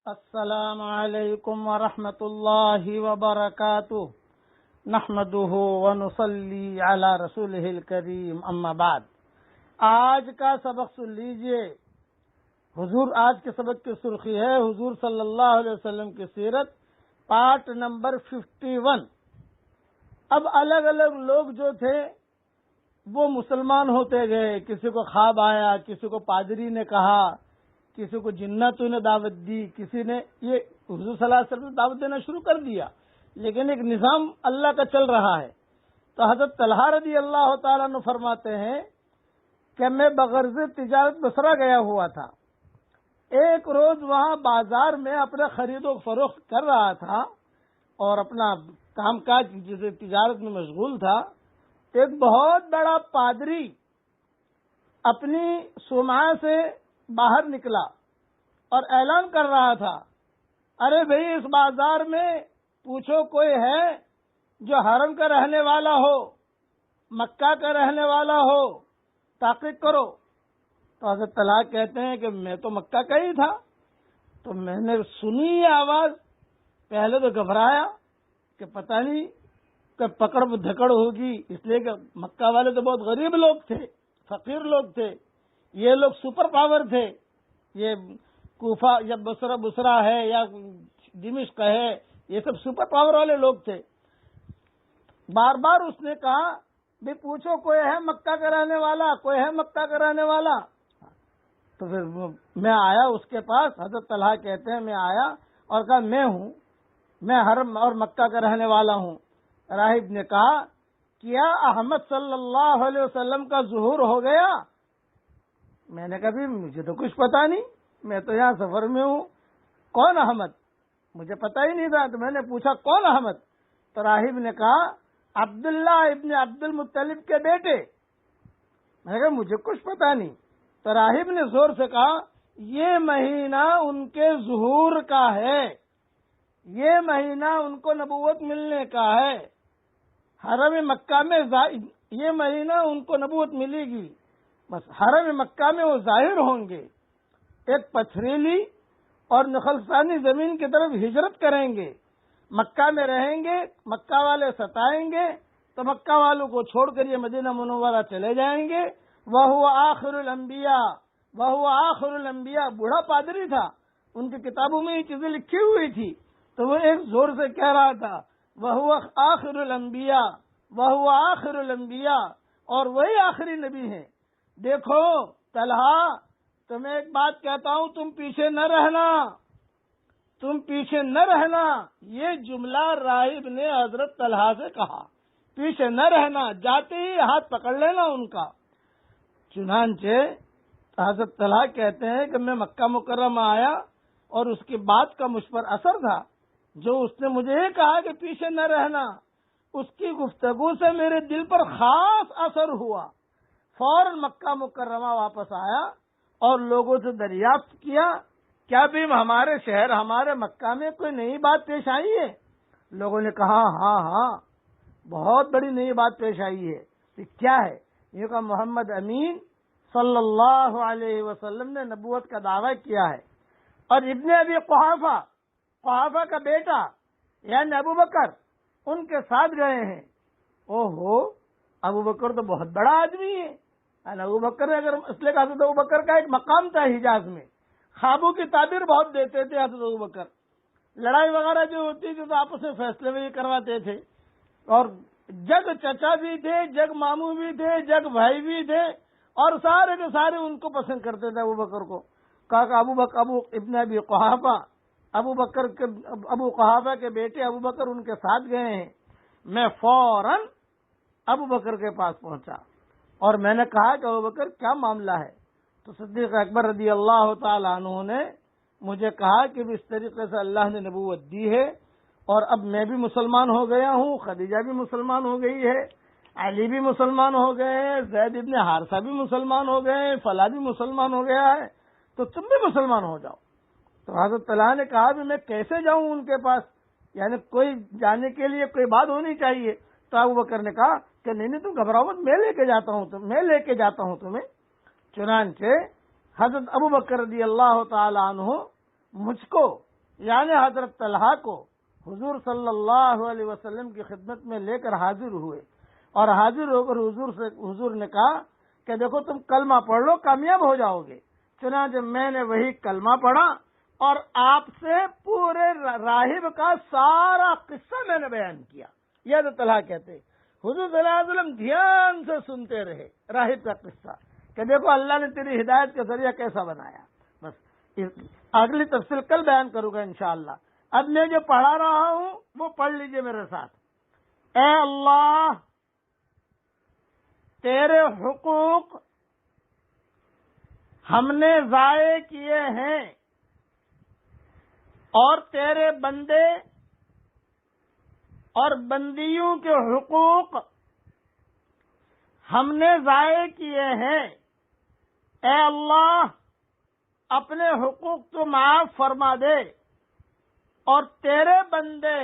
السلام علیکم ورحمۃ اللہ وبرکاتہ نحمده ونصلی علی رسولہ الکریم اما بعد۔ آج کا سبق سن لیجئے۔ آج کے سبق کی سرخی ہے حضور صلی اللہ علیہ وسلم کی سیرت، پارٹ نمبر 51۔ اب الگ الگ لوگ جو تھے وہ مسلمان ہوتے گئے، کسی کو خواب آیا، کسی کو پادری نے کہا، کسی کو جناتوں نے دعوت دی، کسی نے یہ حضور صلی اللہ علیہ وسلم نے دعوت دینا شروع کر دیا، لیکن ایک نظام اللہ کا چل رہا ہے۔ تو حضرت طلحہ رضی اللہ تعالیٰ عنہ فرماتے ہیں کہ میں بغرض تجارت بصرہ گیا ہوا تھا۔ ایک روز وہاں بازار میں اپنا خرید و فروخت کر رہا تھا اور اپنا کام کاج جیسے تجارت میں مشغول تھا۔ ایک بہت بڑا پادری اپنی صومعہ سے باہر نکلا اور اعلان کر رہا تھا، ارے بھئی اس بازار میں پوچھو کوئی ہے جو حرم کا رہنے والا ہو، مکہ کا رہنے والا ہو، تحقیق کرو۔ تو حضرت طلحہ کہتے ہیں کہ میں تو مکہ کا ہی تھا۔ تو میں نے سنی یہ آواز، پہلے تو گھبرایا کہ پتہ نہیں کہ پکڑ دھکڑ ہوگی، اس لیے کہ مکہ والے تو بہت غریب لوگ تھے، فقیر لوگ تھے، یہ لوگ سپر پاور تھے، یہ کوفہ یا بصرہ ہے یا دمشق ہے، یہ سب سپر پاور والے لوگ تھے۔ بار بار اس نے کہا بھی پوچھو کوئی ہے مکہ کا رہنے والا، کوئی ہے مکہ کا رہنے والا۔ تو پھر میں آیا اس کے پاس، حضرت طلحہ کہتے ہیں میں آیا اور کہا میں ہوں، میں حرم اور مکہ کا رہنے والا ہوں۔ راہب نے کہا کیا احمد صلی اللہ علیہ وسلم کا ظہور ہو گیا؟ میں نے کہا بھی مجھے تو کچھ پتا نہیں، میں تو یہاں سفر میں ہوں، کون احمد؟ مجھے پتا ہی نہیں تھا۔ تو میں نے پوچھا کون احمد؟ تو راہب نے کہا عبداللہ ابن عبد المطلب کے بیٹے۔ میں نے کہا مجھے کچھ پتا نہیں۔ تو راہب نے زور سے کہا یہ مہینہ ان کے ظہور کا ہے، یہ مہینہ ان کو نبوت ملنے کا ہے، حرم مکہ میں یہ مہینہ ان کو نبوت ملے گی، بس حرم مکہ میں وہ ظاہر ہوں گے، ایک پتھریلی اور نخلستانی زمین کی طرف ہجرت کریں گے، مکہ میں رہیں گے، مکہ والے ستائیں گے تو مکہ والوں کو چھوڑ کر یہ مدینہ منورہ چلے جائیں گے۔ وَهُوَ آخر الانبیاء، وَهُوَ آخر الانبیاء، بوڑھا پادری تھا، ان کی کتابوں میں یہ چیزیں لکھی ہوئی تھی، تو وہ ایک زور سے کہہ رہا تھا وَهُوَ آخر الانبیاء، وَهُوَ آخر الانبیاء، اور وہی آخری نبی ہیں۔ دیکھو طلحہ، تمہیں ایک بات کہتا ہوں، تم پیچھے نہ رہنا، تم پیچھے نہ رہنا۔ یہ جملہ راہب نے حضرت طلحہ سے کہا، پیچھے نہ رہنا، جاتے ہی ہاتھ پکڑ لینا ان کا۔ چنانچہ حضرت طلحہ کہتے ہیں کہ میں مکہ مکرمہ آیا اور اس کی بات کا مجھ پر اثر تھا، جو اس نے مجھے یہ کہا کہ پیچھے نہ رہنا، اس کی گفتگو سے میرے دل پر خاص اثر ہوا۔ فوراً مکہ مکرمہ واپس آیا اور لوگوں سے دریافت کیا کیا بھی ہمارے شہر، ہمارے مکہ میں کوئی نئی بات پیش آئی ہے؟ لوگوں نے کہا ہاں ہاں بہت بڑی نئی بات پیش آئی ہے۔ یہ کیا ہے؟ یہ کہا محمد امین صلی اللہ علیہ وسلم نے نبوت کا دعویٰ کیا ہے، اور ابن ابی قحافہ کا بیٹا یعنی ابو بکر ان کے ساتھ گئے ہیں۔ اوہو، ابو بکر تو بہت بڑا آدمی ہے۔ ابو بکر نے اگر اس لیے کہ حضرت ابو بکر کا ایک مقام تھا حجاز میں، خوابوں کی تعبیر بہت دیتے تھے حضرت ابو بکر، لڑائی وغیرہ جو ہوتی تھی تو آپس میں فیصلے بھی کرواتے تھے، اور جگ چچا بھی تھے، جگ ماموں بھی تھے، جگ بھائی بھی تھے، اور سارے کے سارے ان کو پسند کرتے تھے ابو بکر کو۔ کہا کہ ابو ابن ابی قحافہ، ابو قحافہ کے بیٹے ابو بکر ان کے ساتھ گئے ہیں۔ میں فوراً ابو بکر کے پاس پہنچا اور میں نے کہا کہ ابو بکر کیا معاملہ ہے؟ تو صدیق اکبر رضی اللہ تعالی عنہ نے مجھے کہا کہ اس طریقے سے اللہ نے نبوت دی ہے، اور اب میں بھی مسلمان ہو گیا ہوں، خدیجہ بھی مسلمان ہو گئی ہے، علی بھی مسلمان ہو گئے ہیں، زید ابن حارثہ بھی مسلمان ہو گئے ہیں، فلاں بھی مسلمان ہو گیا ہے، تو تم بھی مسلمان ہو جاؤ۔ تو حضرت طلحہ نے کہا بھی میں کیسے جاؤں ان کے پاس، یعنی کوئی جانے کے لیے کوئی بات ہونی چاہیے۔ تو ابو بکر نے کہا کہ نہیں تم گھبراؤ مت، میں لے کے جاتا ہوں تمہیں۔ چنانچہ حضرت ابو بکر رضی اللہ تعالی عنہ مجھ کو یعنی حضرت طلحہ کو حضور صلی اللہ علیہ وسلم کی خدمت میں لے کر حاضر ہوئے، اور حاضر ہو کر حضور نے کہا کہ دیکھو تم کلمہ پڑھ لو، کامیاب ہو جاؤ گے۔ چنانچہ میں نے وہی کلمہ پڑھا اور آپ سے پورے راہب کا سارا قصہ میں نے بیان کیا۔ یہ تو طلحہ کہتے حضور صلی اللہ علیہ وسلم دھیان سے سنتے رہے راہب کا قصہ کہ دیکھو اللہ نے تیری ہدایت کے ذریعہ کیسا بنایا۔ بس اگلی تفصیل کل بیان کروں گا انشاءاللہ۔ اب میں جو پڑھا رہا ہوں وہ پڑھ لیجئے میرے ساتھ۔ اے اللہ، تیرے حقوق ہم نے ضائع کیے ہیں، اور تیرے بندے اور بندیوں کے حقوق ہم نے ضائع کیے ہیں۔ اے اللہ، اپنے حقوق تو معاف فرما دے، اور تیرے بندے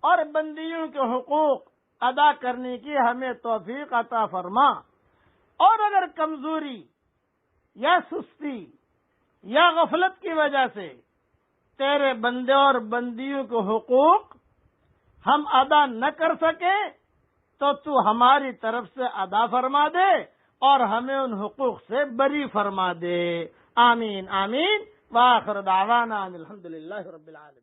اور بندیوں کے حقوق ادا کرنے کی ہمیں توفیق عطا فرما، اور اگر کمزوری یا سستی یا غفلت کی وجہ سے تیرے بندے اور بندیوں کے حقوق ہم ادا نہ کر سکے تو ہماری طرف سے ادا فرما دے اور ہمیں ان حقوق سے بری فرما دے۔ آمین آمین۔ وآخر دعوانا الحمدللہ رب العالمین۔